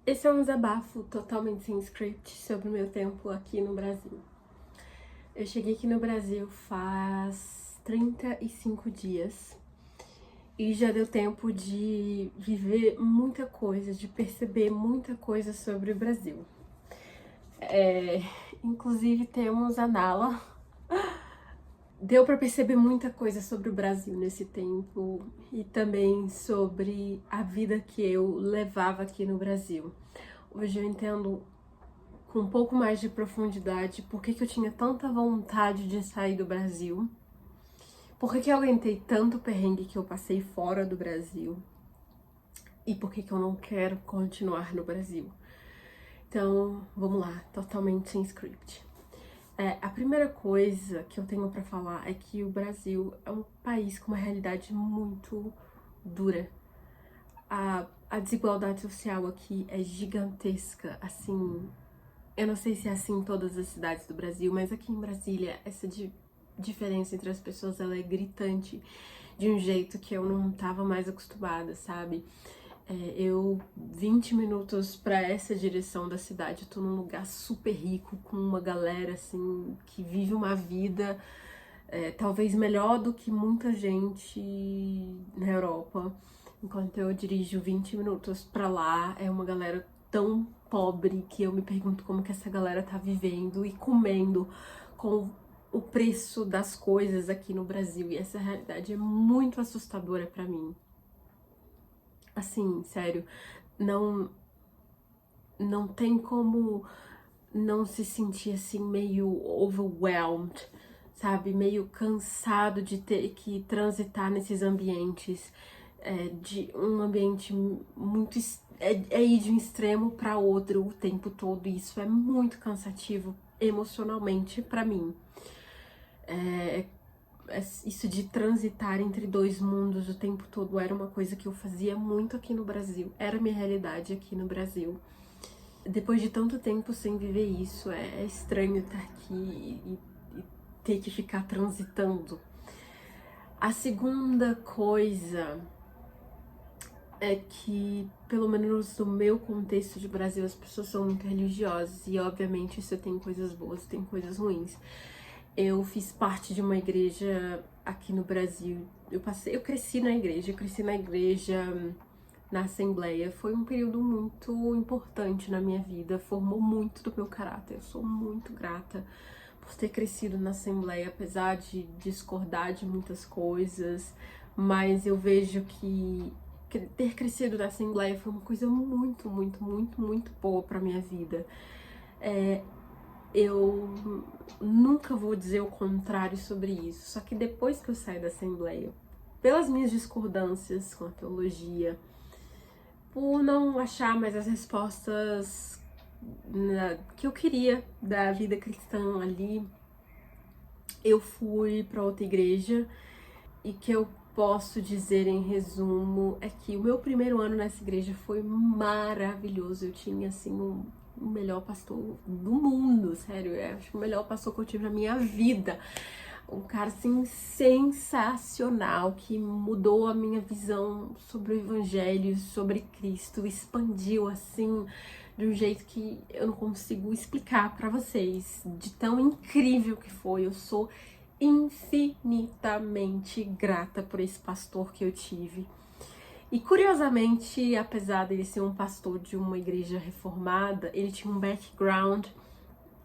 Esse é um desabafo totalmente sem script sobre o meu tempo aqui no Brasil. Eu cheguei aqui no Brasil faz 35 dias e já deu tempo de viver muita coisa, de perceber muita coisa sobre o Brasil. Inclusive temos a Nala. Deu para perceber muita coisa sobre o Brasil nesse tempo e também sobre a vida que eu levava aqui no Brasil. Hoje eu entendo com um pouco mais de profundidade por que eu tinha tanta vontade de sair do Brasil, por que eu aguentei tanto perrengue que eu passei fora do Brasil e por que eu não quero continuar no Brasil. Então, vamos lá, totalmente sem script. A primeira coisa que eu tenho pra falar é que o Brasil é um país com uma realidade muito dura. A desigualdade social aqui é gigantesca, assim. Eu não sei se é assim em todas as cidades do Brasil, mas aqui em Brasília essa diferença entre as pessoas ela é gritante de um jeito que eu não tava mais acostumada, sabe? Eu, 20 minutos pra essa direção da cidade, eu tô num lugar super rico, com uma galera, assim, que vive uma vida talvez melhor do que muita gente na Europa. Enquanto eu dirijo 20 minutos pra lá, é uma galera tão pobre que eu me pergunto como que essa galera tá vivendo e comendo com o preço das coisas aqui no Brasil. E essa realidade é muito assustadora pra mim. Assim, sério, não não tem como não se sentir assim meio overwhelmed, sabe? Meio cansado de ter que transitar nesses ambientes, de um ambiente muito ir de um extremo para outro o tempo todo. E isso é muito cansativo emocionalmente para mim. Isso de transitar entre dois mundos o tempo todo era uma coisa que eu fazia muito aqui no Brasil, era minha realidade aqui no Brasil. Depois de tanto tempo sem viver isso, é estranho estar aqui e ter que ficar transitando. A segunda coisa é que, pelo menos no meu contexto de Brasil, as pessoas são muito religiosas e, obviamente, isso tem coisas boas e tem coisas ruins. Eu fiz parte de uma igreja aqui no Brasil. Eu cresci na igreja, na Assembleia. Foi um período muito importante na minha vida, formou muito do meu caráter. Eu sou muito grata por ter crescido na Assembleia, apesar de discordar de muitas coisas, mas eu vejo que ter crescido na Assembleia foi uma coisa muito, muito, muito, muito boa pra minha vida. Eu nunca vou dizer o contrário sobre isso, só que depois que eu saí da Assembleia, pelas minhas discordâncias com a teologia, por não achar mais as respostas que eu queria da vida cristã ali, eu fui para outra igreja e que eu posso dizer em resumo é que o meu primeiro ano nessa igreja foi maravilhoso. Eu tinha assim o melhor pastor do mundo, sério, eu acho que o melhor pastor que eu tive na minha vida. Um cara assim sensacional que mudou a minha visão sobre o evangelho, sobre Cristo, expandiu assim de um jeito que eu não consigo explicar pra vocês, de tão incrível que foi. Eu sou infinitamente grata por esse pastor que eu tive. E curiosamente, apesar dele ser um pastor de uma igreja reformada, ele tinha um background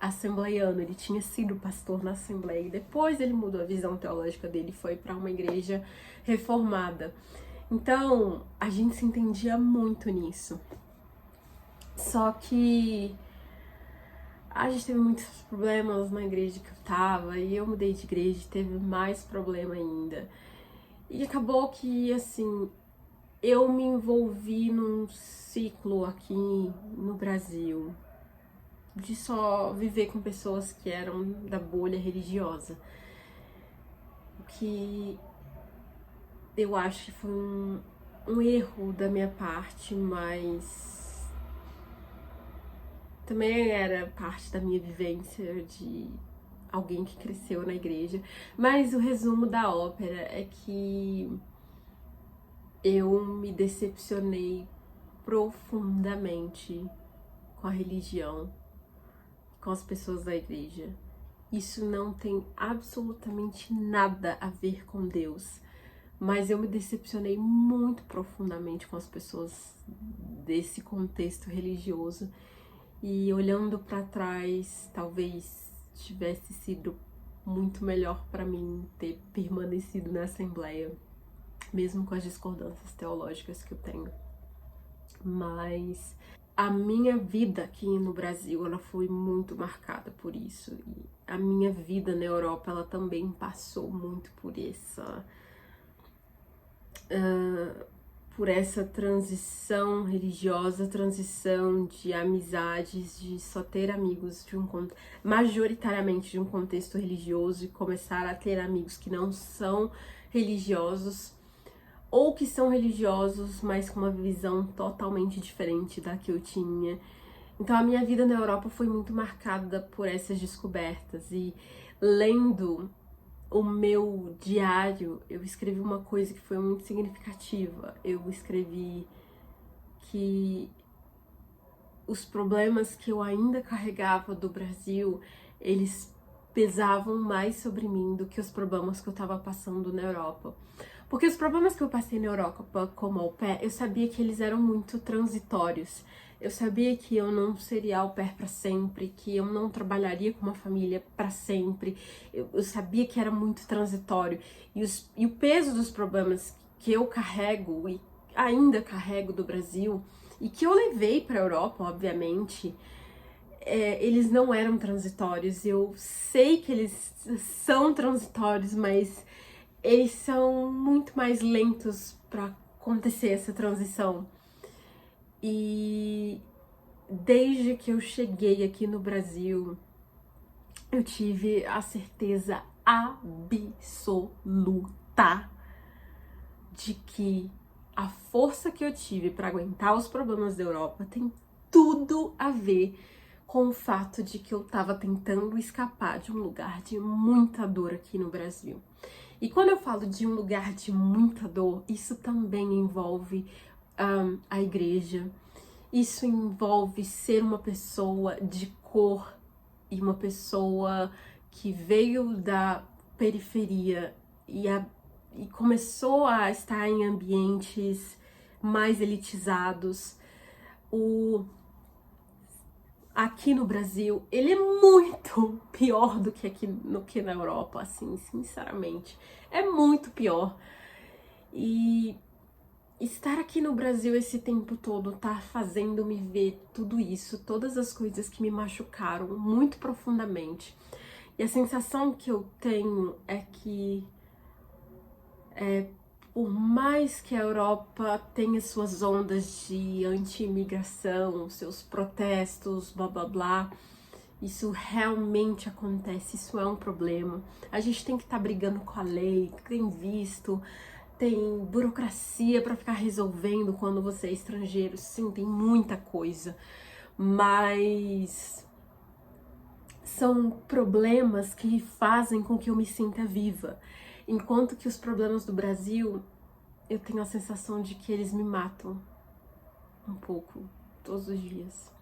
assembleiano, ele tinha sido pastor na Assembleia e depois ele mudou a visão teológica dele e foi para uma igreja reformada. Então, a gente se entendia muito nisso. Só que a gente teve muitos problemas na igreja que eu tava e eu mudei de igreja e teve mais problema ainda. E acabou que, assim, eu me envolvi num ciclo aqui no Brasil de só viver com pessoas que eram da bolha religiosa. O que eu acho que foi um erro da minha parte, mas também era parte da minha vivência de alguém que cresceu na igreja. Mas o resumo da ópera é que eu me decepcionei profundamente com a religião, com as pessoas da igreja. Isso não tem absolutamente nada a ver com Deus, mas eu me decepcionei muito profundamente com as pessoas desse contexto religioso, e olhando para trás, talvez tivesse sido muito melhor para mim ter permanecido na Assembleia, mesmo com as discordâncias teológicas que eu tenho. Mas a minha vida aqui no Brasil, ela foi muito marcada por isso. E a minha vida na Europa, ela também passou muito por essa transição religiosa, transição de amizades, de só ter amigos majoritariamente de um contexto religioso, e começar a ter amigos que não são religiosos, ou que são religiosos, mas com uma visão totalmente diferente da que eu tinha. Então a minha vida na Europa foi muito marcada por essas descobertas, e lendo o meu diário, eu escrevi uma coisa que foi muito significativa. Eu escrevi que os problemas que eu ainda carregava do Brasil, eles pesavam mais sobre mim do que os problemas que eu estava passando na Europa. Porque os problemas que eu passei na Europa como au pair, eu sabia que eles eram muito transitórios. Eu sabia que eu não seria au pair para sempre, que eu não trabalharia com uma família para sempre. Eu sabia que era muito transitório. E o peso dos problemas que eu carrego e ainda carrego do Brasil, e que eu levei para a Europa, obviamente, eles não eram transitórios. Eu sei que eles são transitórios, mas eles são muito mais lentos para acontecer essa transição. E desde que eu cheguei aqui no Brasil, eu tive a certeza absoluta de que a força que eu tive para aguentar os problemas da Europa tem tudo a ver com o fato de que eu estava tentando escapar de um lugar de muita dor aqui no Brasil. E quando eu falo de um lugar de muita dor, isso também envolve a igreja, isso envolve ser uma pessoa de cor e uma pessoa que veio da periferia e começou a estar em ambientes mais elitizados. Aqui no Brasil, ele é muito pior do que aqui na Europa, assim, sinceramente. É muito pior. E estar aqui no Brasil esse tempo todo tá fazendo-me ver tudo isso, todas as coisas que me machucaram muito profundamente. E a sensação que eu tenho é que por mais que a Europa tenha suas ondas de anti-imigração, seus protestos, blá blá blá, isso realmente acontece, isso é um problema. A gente tem que estar brigando com a lei, tem visto, tem burocracia para ficar resolvendo quando você é estrangeiro, sim, tem muita coisa, mas são problemas que fazem com que eu me sinta viva. Enquanto que os problemas do Brasil, eu tenho a sensação de que eles me matam um pouco, todos os dias.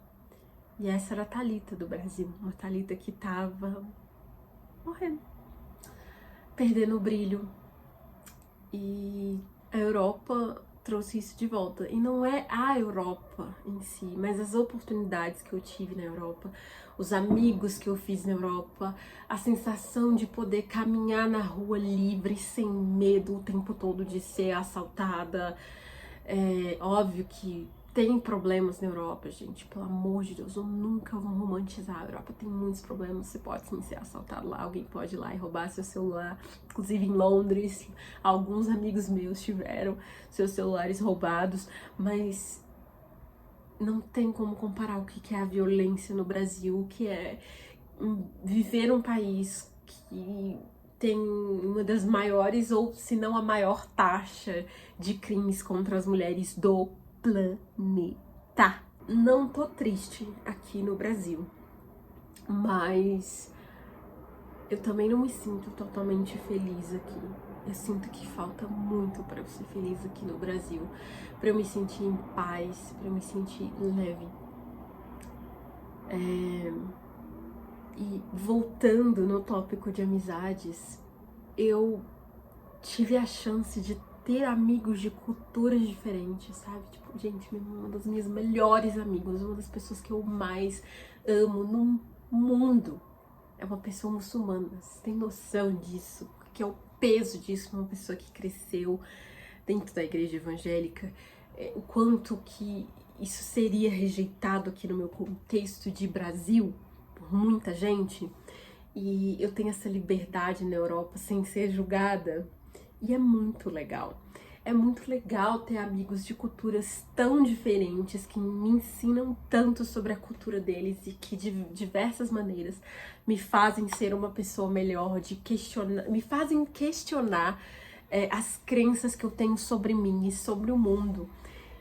E essa era a Thalita do Brasil, uma Thalita que tava morrendo, perdendo o brilho. E a Europa trouxe isso de volta. E não é a Europa em si, mas as oportunidades que eu tive na Europa, os amigos que eu fiz na Europa, a sensação de poder caminhar na rua livre, sem medo o tempo todo de ser assaltada. É óbvio que tem problemas na Europa, gente, pelo amor de Deus, eu nunca vou romantizar. A Europa tem muitos problemas, você pode sim ser assaltado lá, alguém pode ir lá e roubar seu celular. Inclusive em Londres, alguns amigos meus tiveram seus celulares roubados, mas não tem como comparar o que é a violência no Brasil, o que é viver num país que tem uma das maiores, ou se não a maior taxa de crimes contra as mulheres do planeta. Não tô triste aqui no Brasil, mas eu também não me sinto totalmente feliz aqui. Eu sinto que falta muito para eu ser feliz aqui no Brasil, para eu me sentir em paz, para eu me sentir leve. E voltando no tópico de amizades, eu tive a chance de ter amigos de culturas diferentes, sabe? Tipo, gente, uma das minhas melhores amigas, uma das pessoas que eu mais amo no mundo é uma pessoa muçulmana. Você tem noção disso? Que é o peso disso, uma pessoa que cresceu dentro da igreja evangélica, o quanto que isso seria rejeitado aqui no meu contexto de Brasil por muita gente, e eu tenho essa liberdade na Europa sem ser julgada, e é muito legal. É muito legal ter amigos de culturas tão diferentes que me ensinam tanto sobre a cultura deles e que de diversas maneiras me fazem ser uma pessoa melhor, me fazem questionar as crenças que eu tenho sobre mim e sobre o mundo.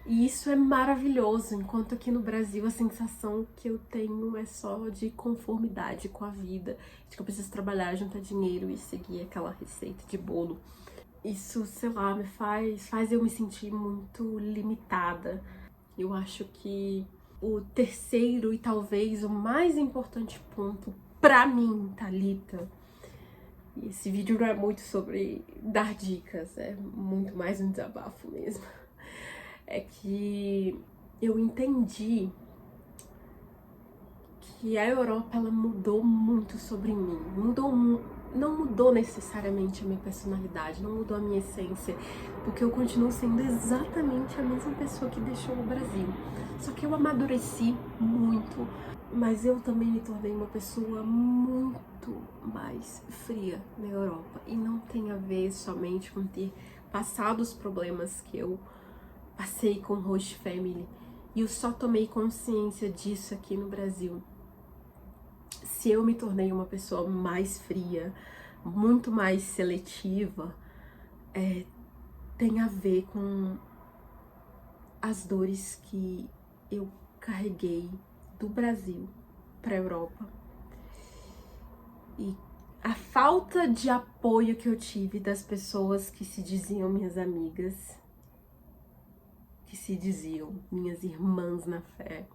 E isso é maravilhoso, enquanto aqui no Brasil a sensação que eu tenho é só de conformidade com a vida, de que eu preciso trabalhar, juntar dinheiro e seguir aquela receita de bolo. Isso, sei lá, faz eu me sentir muito limitada. Eu acho que o terceiro e talvez o mais importante ponto pra mim, Thalita, e esse vídeo não é muito sobre dar dicas, é muito mais um desabafo mesmo, é que eu entendi que a Europa, ela mudou muito sobre mim, não mudou necessariamente a minha personalidade, não mudou a minha essência, porque eu continuo sendo exatamente a mesma pessoa que deixou o Brasil. Só que eu amadureci muito, mas eu também me tornei uma pessoa muito mais fria na Europa. E não tem a ver somente com ter passado os problemas que eu passei com o Host Family. E eu só tomei consciência disso aqui no Brasil. Se eu me tornei uma pessoa mais fria, muito mais seletiva, tem a ver com as dores que eu carreguei do Brasil para a Europa. E a falta de apoio que eu tive das pessoas que se diziam minhas amigas, que se diziam minhas irmãs na fé,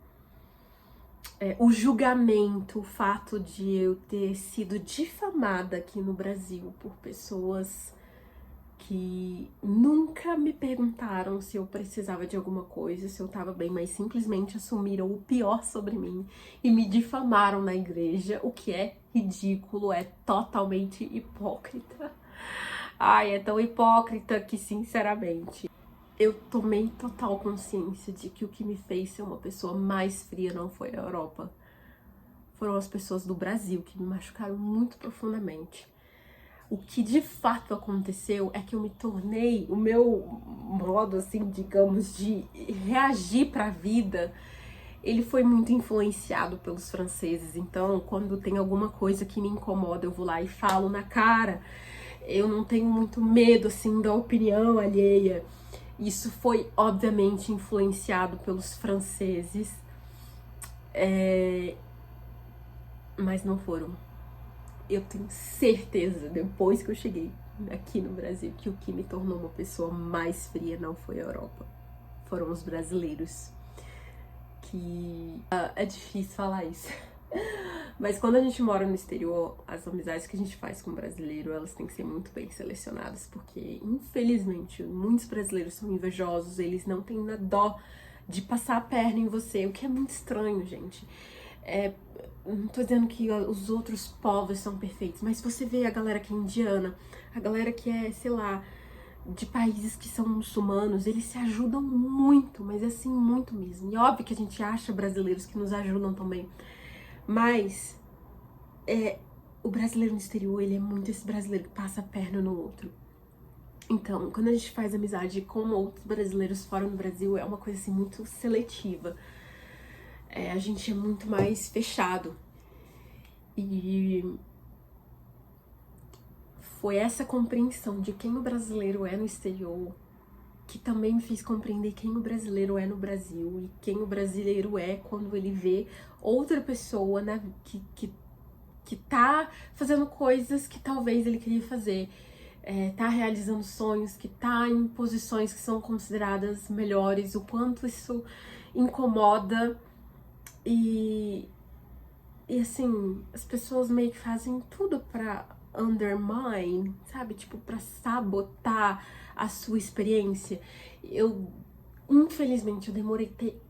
o julgamento, o fato de eu ter sido difamada aqui no Brasil por pessoas que nunca me perguntaram se eu precisava de alguma coisa, se eu tava bem, mas simplesmente assumiram o pior sobre mim e me difamaram na igreja, o que é ridículo, é totalmente hipócrita. Ai, é tão hipócrita que, sinceramente, eu tomei total consciência de que o que me fez ser uma pessoa mais fria não foi a Europa. Foram as pessoas do Brasil que me machucaram muito profundamente. O que de fato aconteceu é que eu me tornei, o meu modo, assim, digamos, de reagir para a vida, ele foi muito influenciado pelos franceses. Então, quando tem alguma coisa que me incomoda, eu vou lá e falo na cara. Eu não tenho muito medo, assim, da opinião alheia. Isso foi, obviamente, influenciado pelos franceses, mas não foram. Eu tenho certeza, depois que eu cheguei aqui no Brasil, que o que me tornou uma pessoa mais fria não foi a Europa. Foram os brasileiros. Que é difícil falar isso. Mas quando a gente mora no exterior, as amizades que a gente faz com brasileiro, elas têm que ser muito bem selecionadas, porque, infelizmente, muitos brasileiros são invejosos, eles não têm na dó de passar a perna em você, o que é muito estranho, gente. Não tô dizendo que os outros povos são perfeitos, mas você vê a galera que é indiana, a galera que é, sei lá, de países que são muçulmanos, eles se ajudam muito, mas assim, muito mesmo. E óbvio que a gente acha brasileiros que nos ajudam também, mas o brasileiro no exterior, ele é muito esse brasileiro que passa a perna no outro. Então, quando a gente faz amizade com outros brasileiros fora do Brasil, é uma coisa assim muito seletiva. A gente é muito mais fechado. E foi essa compreensão de quem o brasileiro é no exterior que também me fez compreender quem o brasileiro é no Brasil e quem o brasileiro é quando ele vê outra pessoa, né, que tá fazendo coisas que talvez ele queria fazer. tá realizando sonhos, que tá em posições que são consideradas melhores, o quanto isso incomoda e assim, as pessoas meio que fazem tudo pra undermine, sabe? Tipo, pra sabotar a sua experiência. Infelizmente, eu demorei a ter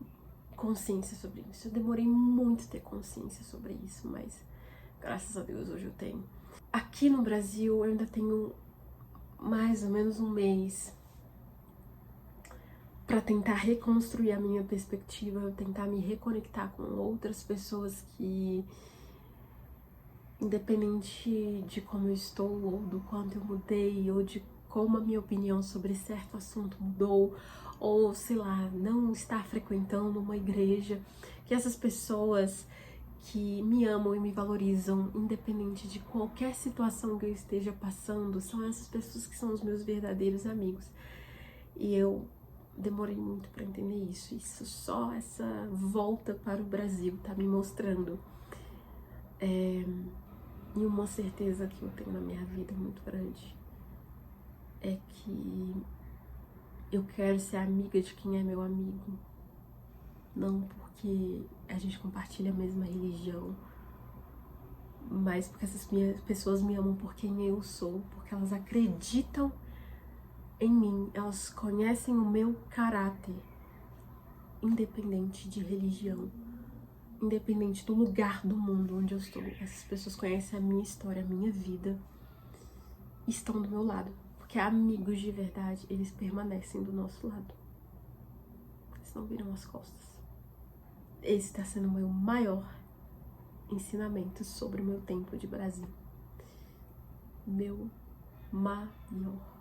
consciência sobre isso. Eu demorei muito a ter consciência sobre isso, mas graças a Deus hoje eu tenho. Aqui no Brasil, eu ainda tenho mais ou menos um mês para tentar reconstruir a minha perspectiva, tentar me reconectar com outras pessoas que, independente de como eu estou, ou do quanto eu mudei, ou de como a minha opinião sobre certo assunto mudou, ou sei lá, não estar frequentando uma igreja, que essas pessoas que me amam e me valorizam, independente de qualquer situação que eu esteja passando, são essas pessoas que são os meus verdadeiros amigos. E eu demorei muito para entender isso. Isso só essa volta para o Brasil tá me mostrando. E uma certeza que eu tenho na minha vida muito grande é que eu quero ser amiga de quem é meu amigo. Não porque a gente compartilha a mesma religião, mas porque essas pessoas me amam por quem eu sou, porque elas acreditam em mim, elas conhecem o meu caráter, independente de religião, independente do lugar do mundo onde eu estou. Essas pessoas conhecem a minha história, a minha vida, e estão do meu lado, porque amigos de verdade, eles permanecem do nosso lado, eles não viram as costas. Esse está sendo o meu maior ensinamento sobre o meu tempo de Brasil. Meu maior.